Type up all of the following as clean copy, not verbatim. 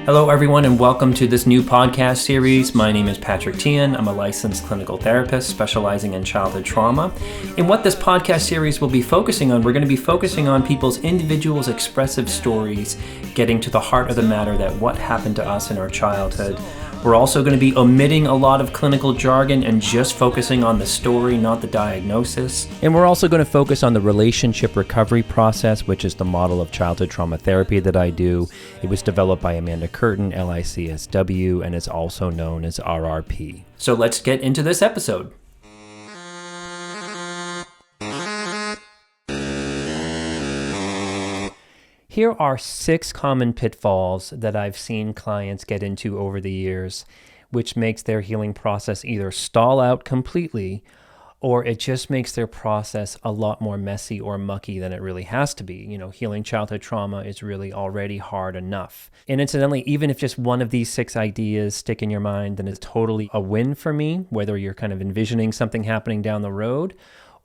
Hello, everyone, and welcome to this new podcast series. My name is Patrick Teahan. I'm a licensed clinical therapist specializing in childhood trauma. And what this podcast series will be focusing on, we're going to be focusing on people's individuals' expressive stories, getting to the heart of the matter that what happened to us in our childhood. We're also going to be omitting a lot of clinical jargon and just focusing on the story, not the diagnosis. And we're also going to focus on the relationship recovery process, which is the model of childhood trauma therapy that I do. It was developed by Amanda Curtin, LICSW, and is also known as RRP. So let's get into this episode. Here are 6 common pitfalls that I've seen clients get into over the years, which makes their healing process either stall out completely or it just makes their process a lot more messy or mucky than it really has to be. You know, healing childhood trauma is really already hard enough. And incidentally, even if just one of these 6 ideas stick in your mind, then it's totally a win for me, whether you're kind of envisioning something happening down the road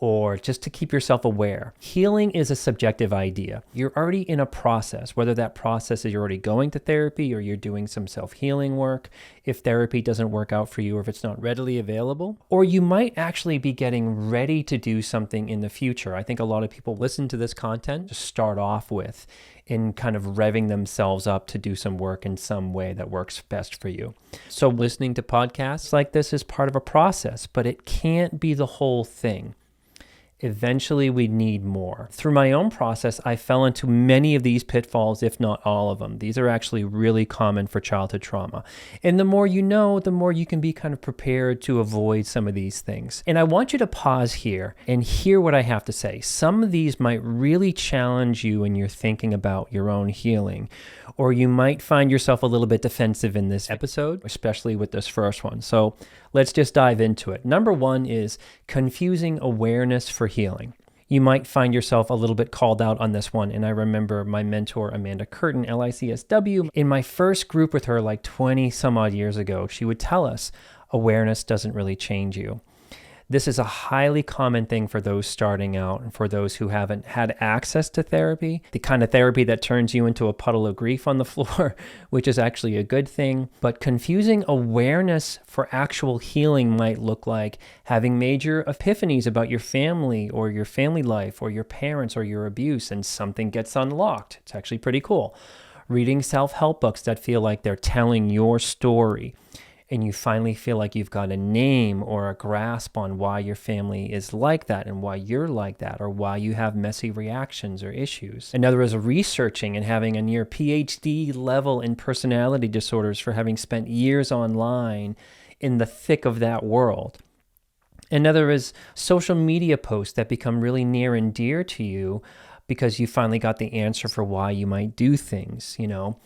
or just to keep yourself aware. Healing is a subjective idea. You're already in a process, whether that process is you're already going to therapy or you're doing some self-healing work, if therapy doesn't work out for you or if it's not readily available, or you might actually be getting ready to do something in the future. I think a lot of people listen to this content to start off with in kind of revving themselves up to do some work in some way that works best for you. So listening to podcasts like this is part of a process, but it can't be the whole thing. Eventually, we need more. Through my own process, I fell into many of these pitfalls, if not all of them. These are actually really common for childhood trauma. And the more you know, the more you can be kind of prepared to avoid some of these things. And I want you to pause here and hear what I have to say. Some of these might really challenge you when you're thinking about your own healing, or you might find yourself a little bit defensive in this episode, especially with this first one. So let's just dive into it. Number 1 is confusing awareness for healing. You might find yourself a little bit called out on this one. And I remember my mentor, Amanda Curtin, LICSW, in my first group with her like 20 some odd years ago, she would tell us awareness doesn't really change you. This is a highly common thing for those starting out and for those who haven't had access to therapy, the kind of therapy that turns you into a puddle of grief on the floor, which is actually a good thing. But confusing awareness for actual healing might look like having major epiphanies about your family or your family life or your parents or your abuse, and something gets unlocked. It's actually pretty cool. Reading self-help books that feel like they're telling your story, and you finally feel like you've got a name or a grasp on why your family is like that and why you're like that or why you have messy reactions or issues. Another is researching and having a near PhD level in personality disorders for having spent years online in the thick of that world. Another is social media posts that become really near and dear to you because you finally got the answer for why you might do things, you know.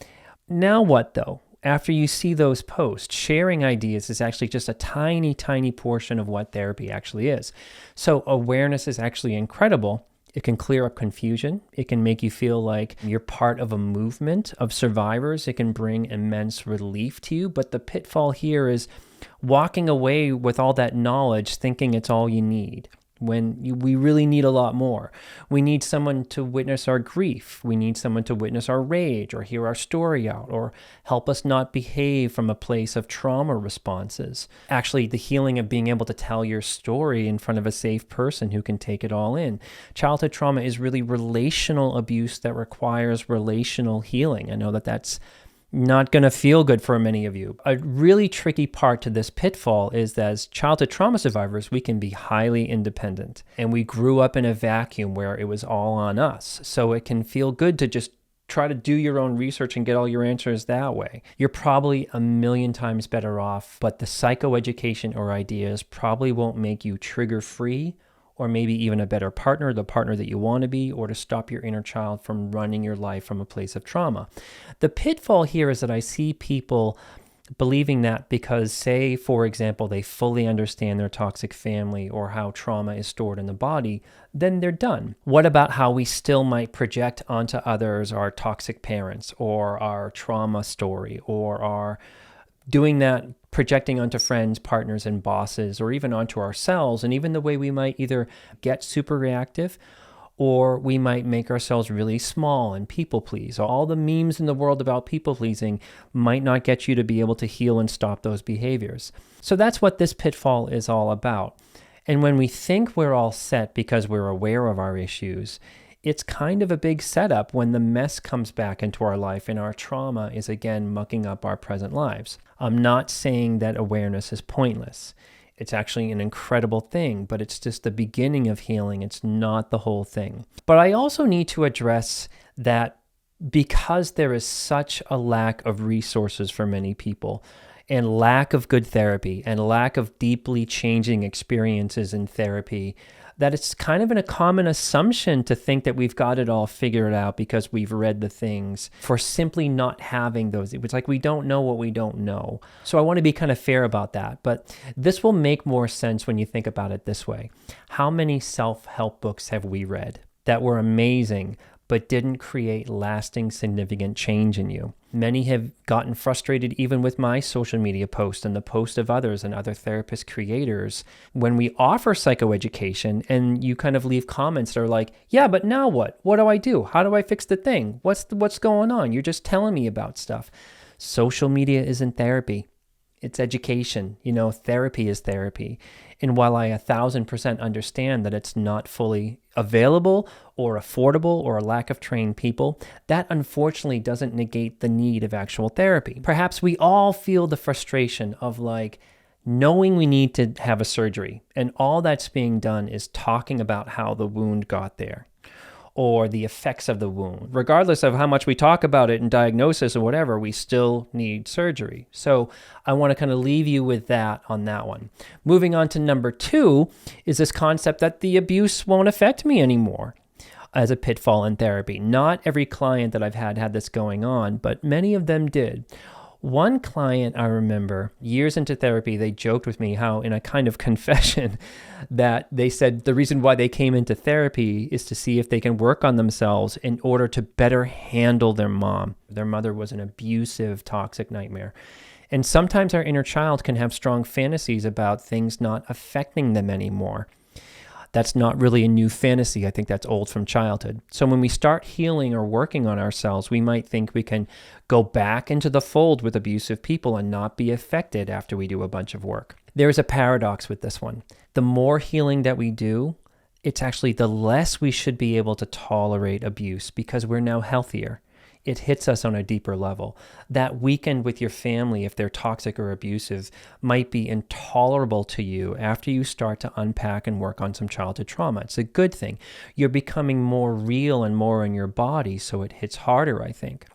Now what though? After you see those posts, sharing ideas is actually just a tiny, tiny portion of what therapy actually is. So awareness is actually incredible. It can clear up confusion. It can make you feel like you're part of a movement of survivors. It can bring immense relief to you. But the pitfall here is walking away with all that knowledge thinking it's all you need, when we really need a lot more. We need someone to witness our grief. We need someone to witness our rage or hear our story out or help us not behave from a place of trauma responses. Actually, the healing of being able to tell your story in front of a safe person who can take it all in. Childhood trauma is really relational abuse that requires relational healing. I know that that's not going to feel good for many of you. A really tricky part to this pitfall is that as childhood trauma survivors, we can be highly independent. And we grew up in a vacuum where it was all on us. So it can feel good to just try to do your own research and get all your answers that way. You're probably a million times better off, but the psychoeducation or ideas probably won't make you trigger-free or maybe even a better partner, the partner that you want to be, or to stop your inner child from running your life from a place of trauma. The pitfall here is that I see people believing that because, say, for example, they fully understand their toxic family or how trauma is stored in the body, then they're done. What about how we still might project onto others our toxic parents or our trauma story or our doing that, projecting onto friends, partners, and bosses, or even onto ourselves, and even the way we might either get super reactive Or we might make ourselves really small and people please. All the memes in the world about people pleasing might not get you to be able to heal and stop those behaviors. So that's what this pitfall is all about. And when we think we're all set because we're aware of our issues, it's kind of a big setup when the mess comes back into our life and our trauma is again mucking up our present lives. I'm not saying that awareness is pointless. It's actually an incredible thing, but it's just the beginning of healing. It's not the whole thing. But I also need to address that because there is such a lack of resources for many people, and lack of good therapy, and lack of deeply changing experiences in therapy, that it's kind of a common assumption to think that we've got it all figured out because we've read the things, for simply not having those. It's like we don't know what we don't know. So I want to be kind of fair about that. But this will make more sense when you think about it this way. How many self-help books have we read that were amazing but didn't create lasting, significant change in you? Many have gotten frustrated even with my social media posts and the posts of others and other therapist creators when we offer psychoeducation and you kind of leave comments that are like, yeah, but now what? What do I do? How do I fix the thing? What's going on? You're just telling me about stuff. Social media isn't therapy. It's education. Therapy is therapy. And while I 1,000% understand that it's not fully available or affordable or a lack of trained people, that unfortunately doesn't negate the need of actual therapy. Perhaps we all feel the frustration of knowing we need to have a surgery, and all that's being done is talking about how the wound got there, or the effects of the wound. Regardless of how much we talk about it in diagnosis or whatever, we still need surgery. So I want to kind of leave you with that on that one. Moving on to number 2 is this concept that the abuse won't affect me anymore as a pitfall in therapy. Not every client that I've had this going on, but many of them did. One client I remember, years into therapy, they joked with me how, in a kind of confession, that they said the reason why they came into therapy is to see if they can work on themselves in order to better handle their mom. Their mother was an abusive, toxic nightmare. And sometimes our inner child can have strong fantasies about things not affecting them anymore. That's not really a new fantasy. I think that's old from childhood. So when we start healing or working on ourselves, we might think we can go back into the fold with abusive people and not be affected after we do a bunch of work. There's a paradox with this one. The more healing that we do, it's actually the less we should be able to tolerate abuse because we're now healthier. It hits us on a deeper level. That weekend with your family, if they're toxic or abusive, might be intolerable to you after you start to unpack and work on some childhood trauma. It's a good thing. You're becoming more real and more in your body, so it hits harder, I think.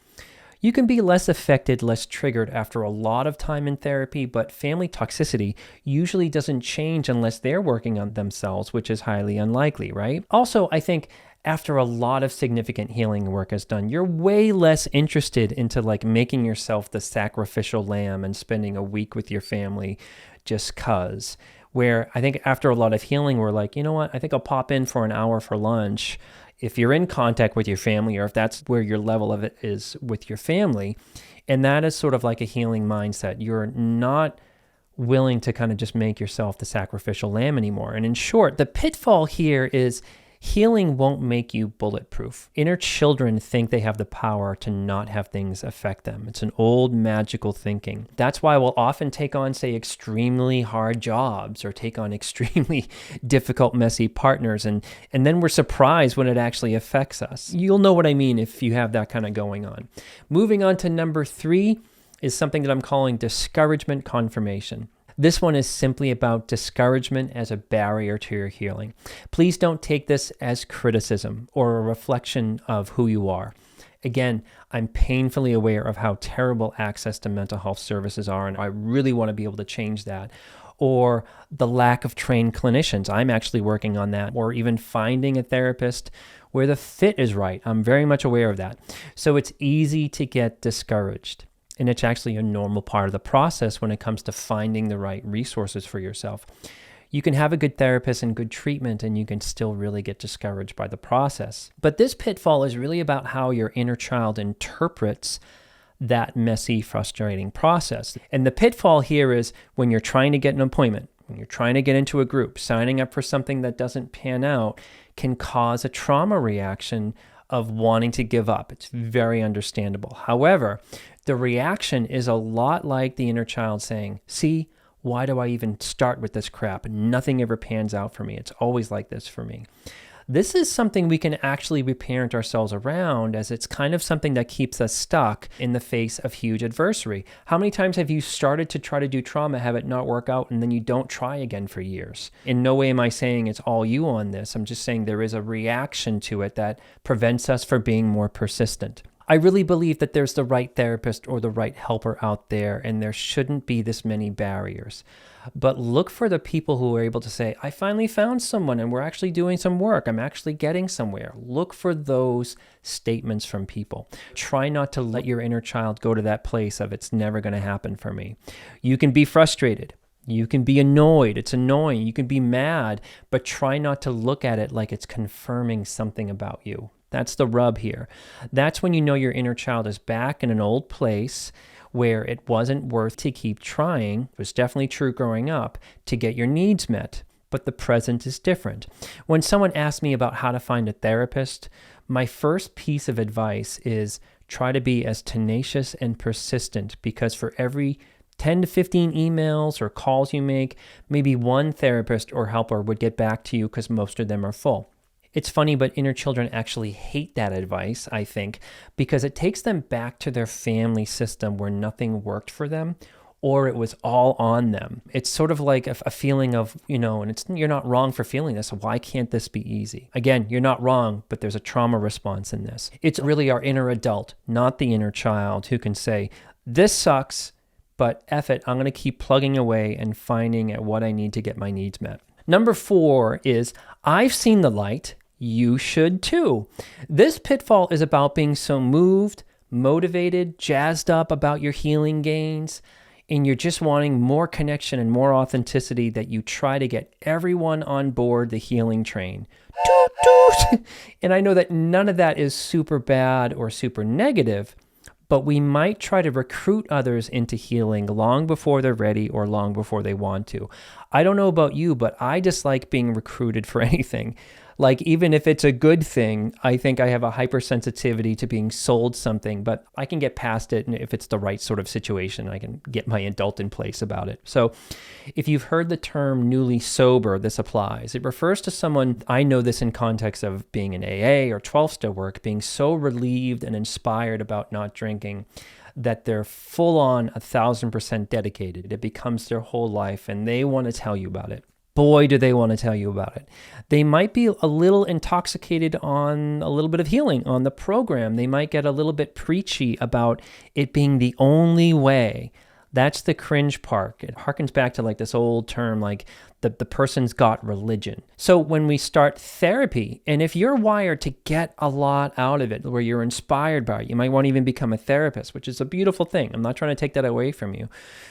You can be less affected, less triggered after a lot of time in therapy, but family toxicity usually doesn't change unless they're working on themselves, which is highly unlikely, right? Also, I think after a lot of significant healing work is done, you're way less interested into making yourself the sacrificial lamb and spending a week with your family just 'cause. Where I think after a lot of healing, we're like, you know what, I think I'll pop in for an hour for lunch. If you're in contact with your family, or if that's where your level of it is with your family, and that is sort of like a healing mindset. You're not willing to kind of just make yourself the sacrificial lamb anymore. And in short, the pitfall here is healing won't make you bulletproof. Inner children think they have the power to not have things affect them. It's an old magical thinking. That's why we'll often take on, say, extremely hard jobs or take on extremely difficult, messy partners. And then we're surprised when it actually affects us. You'll know what I mean if you have that kind of going on. Moving on to number 3 is something that I'm calling discouragement confirmation. This one is simply about discouragement as a barrier to your healing. Please don't take this as criticism or a reflection of who you are. Again, I'm painfully aware of how terrible access to mental health services are, and I really want to be able to change that. Or the lack of trained clinicians. I'm actually working on that. Or even finding a therapist where the fit is right. I'm very much aware of that. So it's easy to get discouraged. And it's actually a normal part of the process when it comes to finding the right resources for yourself. You can have a good therapist and good treatment, and you can still really get discouraged by the process. But this pitfall is really about how your inner child interprets that messy, frustrating process. And the pitfall here is when you're trying to get an appointment, when you're trying to get into a group, signing up for something that doesn't pan out, can cause a trauma reaction of wanting to give up. It's very understandable. However, the reaction is a lot like the inner child saying, see, why do I even start with this crap? Nothing ever pans out for me. It's always like this for me. This is something we can actually reparent ourselves around, as it's kind of something that keeps us stuck in the face of huge adversity. How many times have you started to try to do trauma, have it not work out, and then you don't try again for years? In no way am I saying it's all you on this. I'm just saying there is a reaction to it that prevents us from being more persistent. I really believe that there's the right therapist or the right helper out there, and there shouldn't be this many barriers. But look for the people who are able to say, I finally found someone and we're actually doing some work. I'm actually getting somewhere. Look for those statements from people. Try not to let your inner child go to that place of it's never going to happen for me. You can be frustrated. You can be annoyed. It's annoying. You can be mad, but try not to look at it like it's confirming something about you. That's the rub here. That's when you know your inner child is back in an old place where it wasn't worth to keep trying. It was definitely true growing up to get your needs met, but the present is different. When someone asks me about how to find a therapist, my first piece of advice is try to be as tenacious and persistent, because for every 10 to 15 emails or calls you make, maybe one therapist or helper would get back to you because most of them are full. It's funny, but inner children actually hate that advice, I think, because it takes them back to their family system where nothing worked for them, or it was all on them. It's sort of like a feeling of, and you're not wrong for feeling this. Why can't this be easy? Again, you're not wrong, but there's a trauma response in this. It's really our inner adult, not the inner child, who can say, this sucks, but F it, I'm going to keep plugging away and finding at what I need to get my needs met. Number 4 is, I've seen the light. You should too. This pitfall is about being so moved, motivated, jazzed up about your healing gains, and you're just wanting more connection and more authenticity that you try to get everyone on board the healing train. Toot, toot. And I know that none of that is super bad or super negative, but we might try to recruit others into healing long before they're ready or long before they want to. I don't know about you, but I dislike being recruited for anything. Like, even if it's a good thing, I think I have a hypersensitivity to being sold something, but I can get past it. And if it's the right sort of situation, I can get my adult in place about it. So if you've heard the term newly sober, this applies. It refers to someone, I know this in context of being in AA or 12-step work, being so relieved and inspired about not drinking that they're full on 1,000% dedicated. It becomes their whole life and they want to tell you about it. Boy, do they want to tell you about it. They might be a little intoxicated on a little bit of healing on the program. They might get a little bit preachy about it being the only way. That's the cringe part. It harkens back to like this old term, like the person's got religion. So when we start therapy, and if you're wired to get a lot out of it, where you're inspired by it, you might want to even become a therapist, which is a beautiful thing. I'm not trying to take that away from you.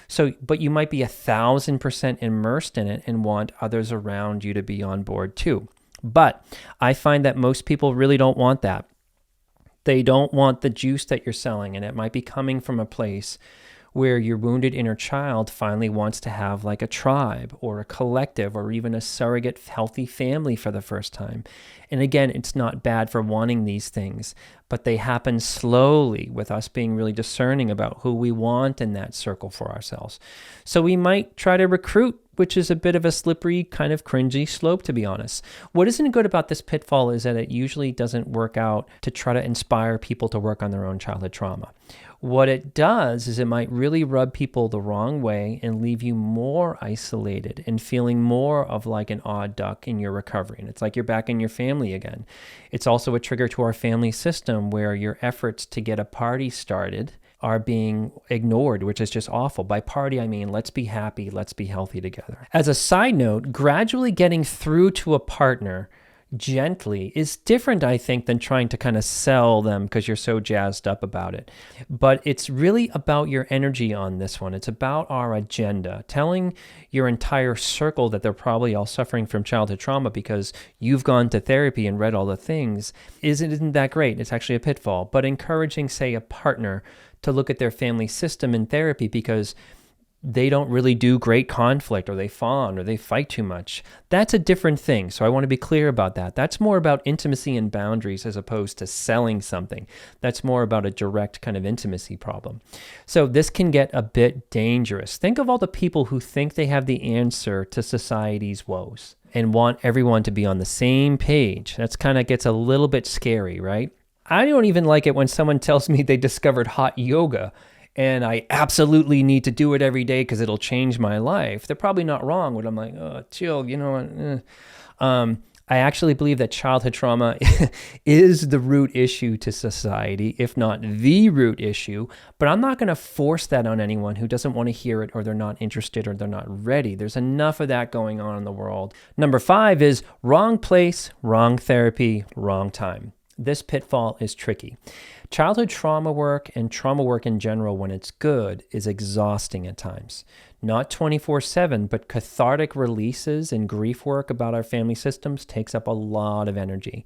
So, but you might be 1,000% immersed in it and want others around you to be on board too. But I find that most people really don't want that. They don't want the juice that you're selling, and it might be coming from a place where your wounded inner child finally wants to have like a tribe or a collective or even a surrogate healthy family for the first time. And again, it's not bad for wanting these things, but they happen slowly with us being really discerning about who we want in that circle for ourselves. So we might try to recruit, which is a bit of a slippery, kind of cringy slope, to be honest. What isn't good about this pitfall is that it usually doesn't work out to try to inspire people to work on their own childhood trauma. What it does is it might really rub people the wrong way and leave you more isolated and feeling more of like an odd duck in your recovery. And it's like you're back in your family again. It's also a trigger to our family system where your efforts to get a party started are being ignored, which is just awful. By party, I mean, let's be happy, let's be healthy together. As a side note, gradually getting through to a partner gently is different, I think, than trying to kind of sell them because you're so jazzed up about it. But it's really about your energy on this one. It's about our agenda. Telling your entire circle that they're probably all suffering from childhood trauma because you've gone to therapy and read all the things isn't that great. It's actually a pitfall. But encouraging, say, a partner to look at their family system in therapy because they don't really do great conflict, or they fawn, or they fight too much. That's a different thing. So I want to be clear about that. That's more about intimacy and boundaries as opposed to selling something. That's more about a direct kind of intimacy problem. So this can get a bit dangerous. Think of all the people who think they have the answer to society's woes and want everyone to be on the same page. That's kind of gets a little bit scary, right? I don't even like it when someone tells me they discovered hot yoga and I absolutely need to do it every day because it'll change my life. They're probably not wrong, but I'm like, oh, chill, you know what? I actually believe that childhood trauma is the root issue to society, if not the root issue, but I'm not going to force that on anyone who doesn't want to hear it, or they're not interested, or they're not ready. There's enough of that going on in the world. Number 5 is wrong place, wrong therapy, wrong time. This pitfall is tricky. Childhood trauma work and trauma work in general, when it's good, is exhausting at times. Not 24/7, but cathartic releases and grief work about our family systems takes up a lot of energy.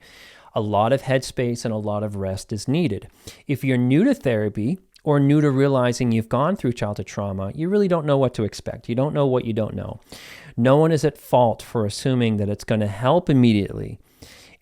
A lot of headspace and a lot of rest is needed. If you're new to therapy or new to realizing you've gone through childhood trauma, you really don't know what to expect. You don't know what you don't know. No one is at fault for assuming that it's going to help immediately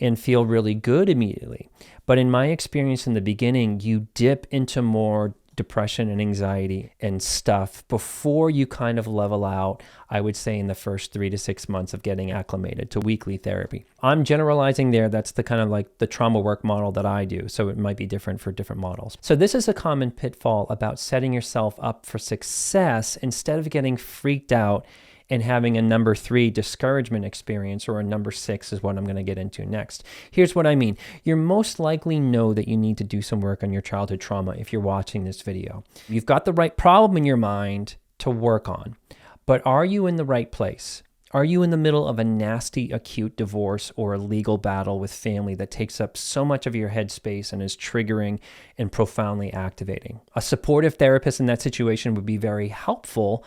and feel really good immediately. But in my experience in the beginning, you dip into more depression and anxiety and stuff before you kind of level out, I would say, in the first 3 to 6 months of getting acclimated to weekly therapy. I'm generalizing there. That's the kind of like the trauma work model that I do. So it might be different for different models. So this is a common pitfall about setting yourself up for success instead of getting freaked out and having a number 3 discouragement experience, or a number 6 is what I'm going to get into next. Here's what I mean. You most likely know that you need to do some work on your childhood trauma if you're watching this video. You've got the right problem in your mind to work on, but are you in the right place? Are you in the middle of a nasty acute divorce or a legal battle with family that takes up so much of your headspace and is triggering and profoundly activating? A supportive therapist in that situation would be very helpful,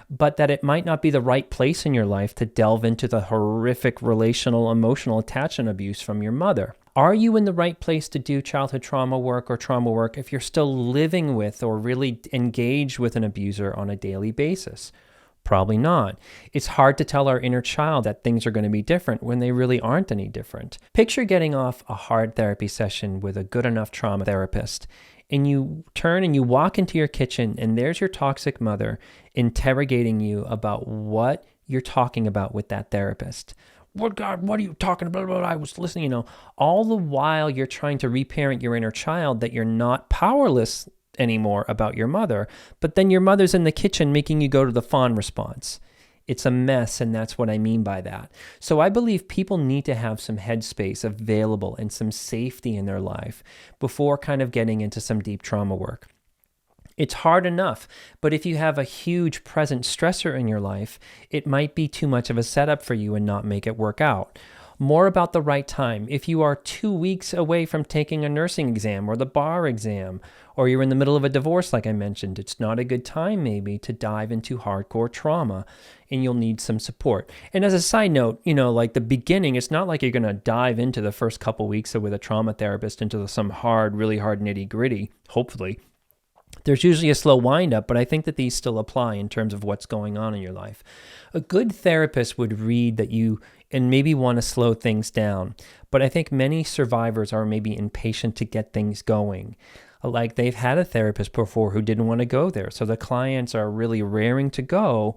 but that it might not be the right place in your life to delve into the horrific relational, emotional attachment abuse from your mother. Are you in the right place to do childhood trauma work or trauma work if you're still living with or really engaged with an abuser on a daily basis? Probably not. It's hard to tell our inner child that things are going to be different when they really aren't any different. Picture getting off a hard therapy session with a good enough trauma therapist, and you turn and you walk into your kitchen, and there's your toxic mother interrogating you about what you're talking about with that therapist. What, God, what are you talking about? I was listening, all the while you're trying to reparent your inner child that you're not powerless anymore about your mother, but then your mother's in the kitchen making you go to the fawn response. It's a mess, and that's what I mean by that. So I believe people need to have some headspace available and some safety in their life before kind of getting into some deep trauma work. It's hard enough, but if you have a huge present stressor in your life, it might be too much of a setup for you and not make it work out. More about the right time. If you are 2 weeks away from taking a nursing exam or the bar exam, or you're in the middle of a divorce, like I mentioned, it's not a good time maybe to dive into hardcore trauma, and you'll need some support. And as a side note, like the beginning, it's not like you're going to dive into the first couple weeks with a trauma therapist into some really hard nitty gritty, hopefully. There's usually a slow wind up, but I think that these still apply in terms of what's going on in your life. A good therapist would read that you and maybe want to slow things down, but I think many survivors are maybe impatient to get things going. Like they've had a therapist before who didn't want to go there, so the clients are really raring to go,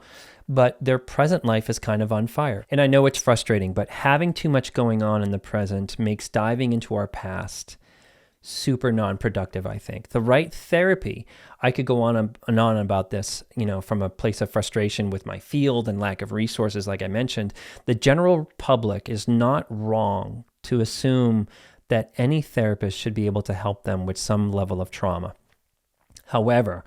but their present life is kind of on fire. And I know it's frustrating, but having too much going on in the present makes diving into our past super non-productive, I think. The right therapy, I could go on and on about this, from a place of frustration with my field and lack of resources, like I mentioned. The general public is not wrong to assume that any therapist should be able to help them with some level of trauma. However,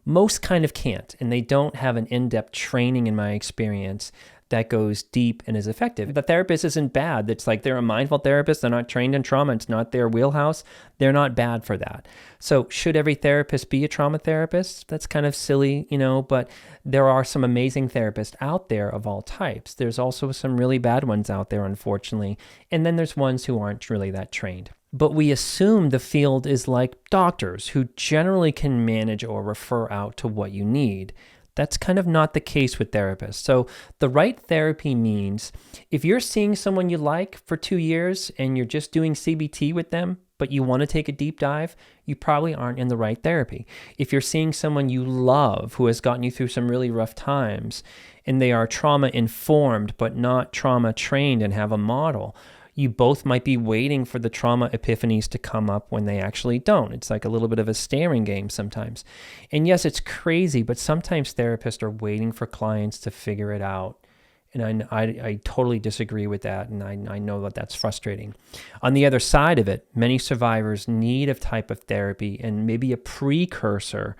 most kind of can't, and they don't have an in-depth training, in my experience, that goes deep and is effective. The therapist isn't bad. It's like they're a mindful therapist. They're not trained in trauma. It's not their wheelhouse. They're not bad for that. So should every therapist be a trauma therapist? That's kind of silly, but there are some amazing therapists out there of all types. There's also some really bad ones out there, unfortunately. And then there's ones who aren't really that trained. But we assume the field is like doctors who generally can manage or refer out to what you need. That's kind of not the case with therapists. So the right therapy means if you're seeing someone you like for 2 years and you're just doing CBT with them, but you want to take a deep dive, you probably aren't in the right therapy. If you're seeing someone you love who has gotten you through some really rough times and they are trauma informed but not trauma trained and have a model, you both might be waiting for the trauma epiphanies to come up when they actually don't. It's like a little bit of a staring game sometimes. And yes, it's crazy, but sometimes therapists are waiting for clients to figure it out. And I totally disagree with that, and I know that that's frustrating. On the other side of it, many survivors need a type of therapy and maybe a precursor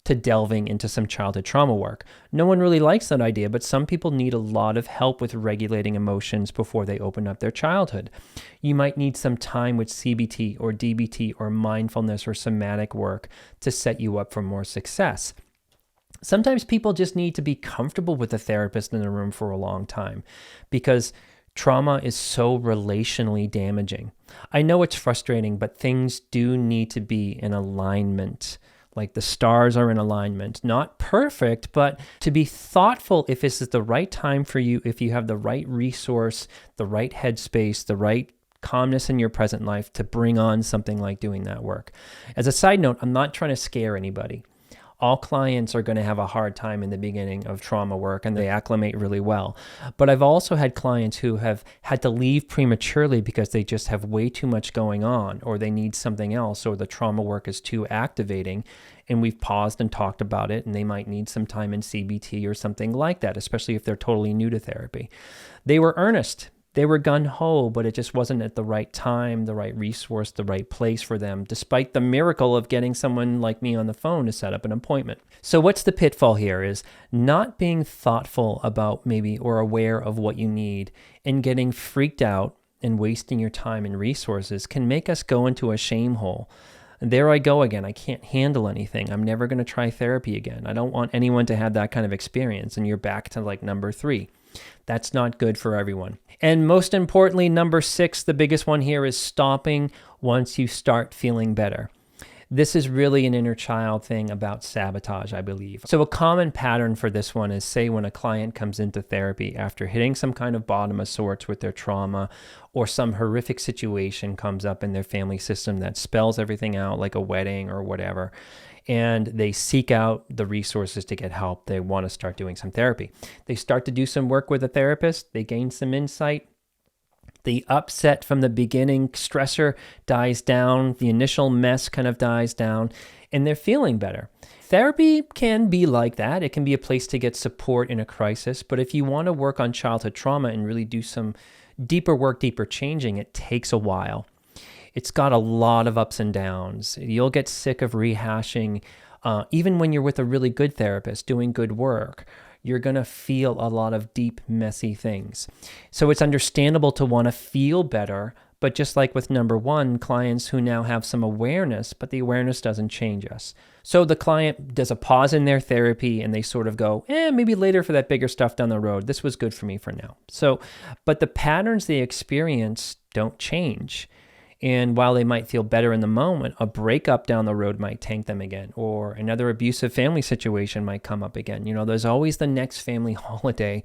to delving into some childhood trauma work. No one really likes that idea, but some people need a lot of help with regulating emotions before they open up their childhood. You might need some time with CBT or DBT or mindfulness or somatic work to set you up for more success. Sometimes people just need to be comfortable with a therapist in the room for a long time because trauma is so relationally damaging. I know it's frustrating, but things do need to be in alignment. Like the stars are in alignment. Not perfect, but to be thoughtful if this is the right time for you, if you have the right resource, the right headspace, the right calmness in your present life to bring on something like doing that work. As a side note, I'm not trying to scare anybody. All clients are going to have a hard time in the beginning of trauma work and they acclimate really well. But I've also had clients who have had to leave prematurely because they just have way too much going on or they need something else or the trauma work is too activating and we've paused and talked about it and they might need some time in CBT or something like that, especially if they're totally new to therapy. They were earnest. They were gung-ho, but it just wasn't at the right time, the right resource, the right place for them, despite the miracle of getting someone like me on the phone to set up an appointment. So what's the pitfall here is not being thoughtful about maybe or aware of what you need and getting freaked out and wasting your time and resources can make us go into a shame hole. There I go again. I can't handle anything. I'm never going to try therapy again. I don't want anyone to have that kind of experience. And you're back to like number 3. That's not good for everyone. And most importantly, number 6, the biggest one here is stopping once you start feeling better. This is really an inner child thing about sabotage, I believe. So a common pattern for this one is, say, when a client comes into therapy after hitting some kind of bottom of sorts with their trauma or some horrific situation comes up in their family system that spells everything out, like a wedding or whatever, and they seek out the resources to get help. They want to start doing some therapy. They start to do some work with a therapist. They gain some insight. The upset from the beginning stressor dies down. The initial mess kind of dies down, and they're feeling better. Therapy can be like that. It can be a place to get support in a crisis. But if you want to work on childhood trauma and really do some deeper work, deeper changing, it takes a while. It's got a lot of ups and downs. You'll get sick of rehashing, even when you're with a really good therapist doing good work. You're going to feel a lot of deep, messy things. So it's understandable to want to feel better, but just like with number 1, clients who now have some awareness, but the awareness doesn't change us. So the client does a pause in their therapy and they sort of go, maybe later for that bigger stuff down the road. This was good for me for now. So, but the patterns they experience don't change. And while they might feel better in the moment, a breakup down the road might tank them again, or another abusive family situation might come up again. You know, there's always the next family holiday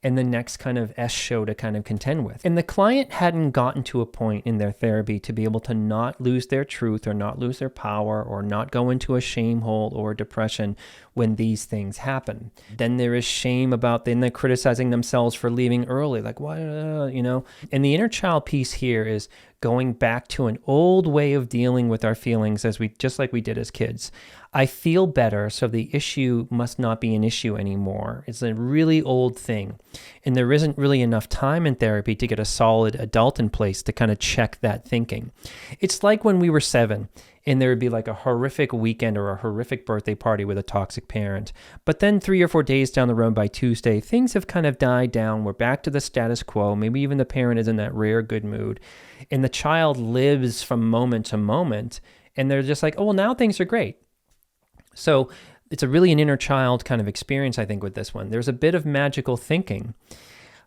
and the next kind of S show to kind of contend with. And the client hadn't gotten to a point in their therapy to be able to not lose their truth or not lose their power or not go into a shame hole or depression when these things happen. Then there is shame about then they're criticizing themselves for leaving early, like, why, you know? And the inner child piece here is going back to an old way of dealing with our feelings just like we did as kids. I feel better, so the issue must not be an issue anymore. It's a really old thing. And there isn't really enough time in therapy to get a solid adult in place to kind of check that thinking. It's like when we were 7 and there would be like a horrific weekend or a horrific birthday party with a toxic parent. But then 3 or 4 days down the road by Tuesday, things have kind of died down. We're back to the status quo. Maybe even the parent is in that rare good mood. And the child lives from moment to moment. And they're just like, oh, well, now things are great. So it's a really an inner child kind of experience, I think, with this one. There's a bit of magical thinking.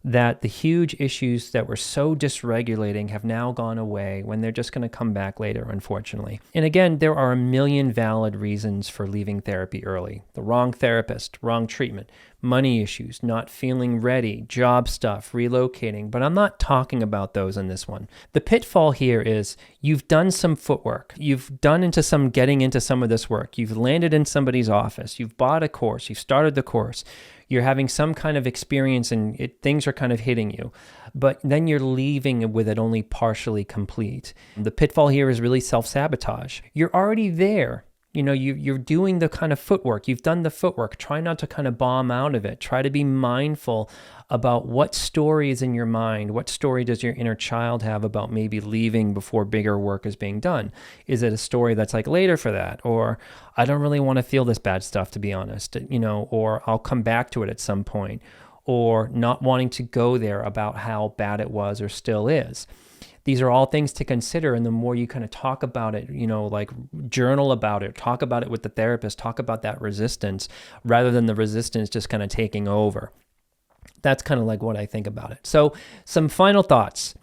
that the huge issues that were so dysregulating have now gone away when they're just going to come back later, unfortunately. And again, there are a million valid reasons for leaving therapy early. The wrong therapist, wrong treatment, money issues, not feeling ready, job stuff, relocating, but I'm not talking about those in this one. The pitfall here is you've done some footwork. You've getting into some of this work. You've landed in somebody's office. You've bought a course. You've started the course. You're having some kind of experience and things are kind of hitting you, but then you're leaving with it only partially complete. The pitfall here is really self-sabotage. You're already there. You're doing the kind of footwork. You've done the footwork. Try not to kind of bomb out of it. Try to be mindful about what story is in your mind. What story does your inner child have about maybe leaving before bigger work is being done? Is it a story that's like later for that? Or I don't really want to feel this bad stuff, to be honest, or I'll come back to it at some point, or not wanting to go there about how bad it was or still is. These are all things to consider. And the more you kind of talk about it, like journal about it, talk about it with the therapist, talk about that resistance rather than the resistance just kind of taking over. That's kind of like what I think about it. So some final thoughts.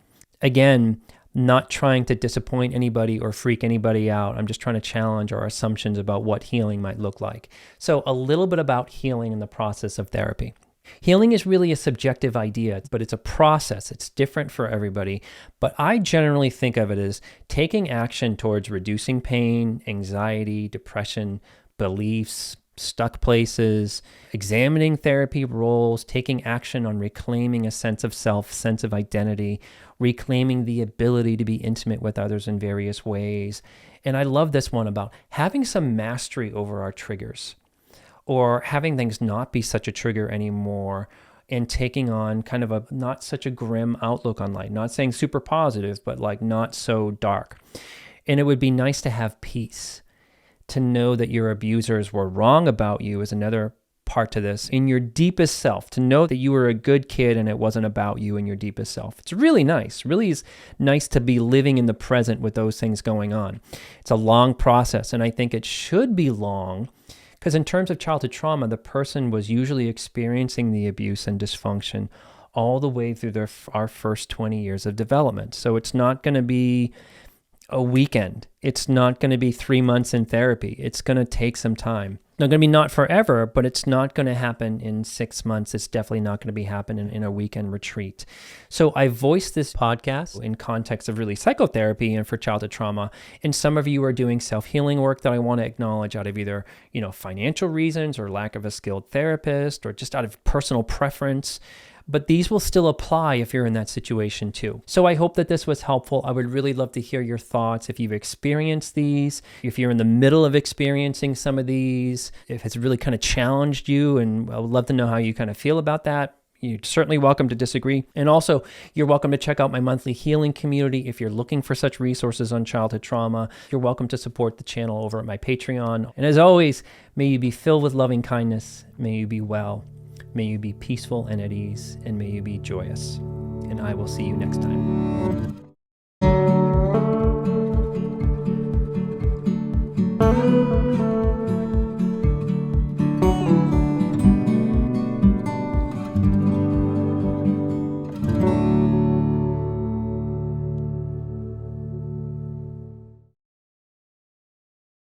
Again, not trying to disappoint anybody or freak anybody out. I'm just trying to challenge our assumptions about what healing might look like. So a little bit about healing in the process of therapy. Healing is really a subjective idea, but it's a process. It's different for everybody. But I generally think of it as taking action towards reducing pain, anxiety, depression, beliefs, stuck places, examining therapy roles, taking action on reclaiming a sense of self, sense of identity, reclaiming the ability to be intimate with others in various ways. And I love this one about having some mastery over our triggers, or having things not be such a trigger anymore, and taking on kind of a not such a grim outlook on life. Not saying super positive, but like not so dark. And it would be nice to have peace, to know that your abusers were wrong about you is another part to this. In your deepest self, to know that you were a good kid and it wasn't about you in your deepest self. It's really nice. Really is nice to be living in the present with those things going on. It's a long process, and I think it should be long, because in terms of childhood trauma, the person was usually experiencing the abuse and dysfunction all the way through our first 20 years of development. So it's not going to be a weekend. It's not going to be 3 months in therapy. It's going to take some time. Not going to be not forever, but it's not going to happen in 6 months. It's definitely not going to be happening in a weekend retreat. So I voiced this podcast in context of really psychotherapy and for childhood trauma. And some of you are doing self-healing work that I want to acknowledge out of either, financial reasons or lack of a skilled therapist or just out of personal preference. But these will still apply if you're in that situation too. So I hope that this was helpful. I would really love to hear your thoughts if you've experienced these, if you're in the middle of experiencing some of these, if it's really kind of challenged you, and I would love to know how you kind of feel about that. You're certainly welcome to disagree. And also, you're welcome to check out my monthly healing community if you're looking for such resources on childhood trauma. You're welcome to support the channel over at my Patreon. And as always, may you be filled with loving kindness. May you be well. May you be peaceful and at ease, and may you be joyous. And I will see you next time.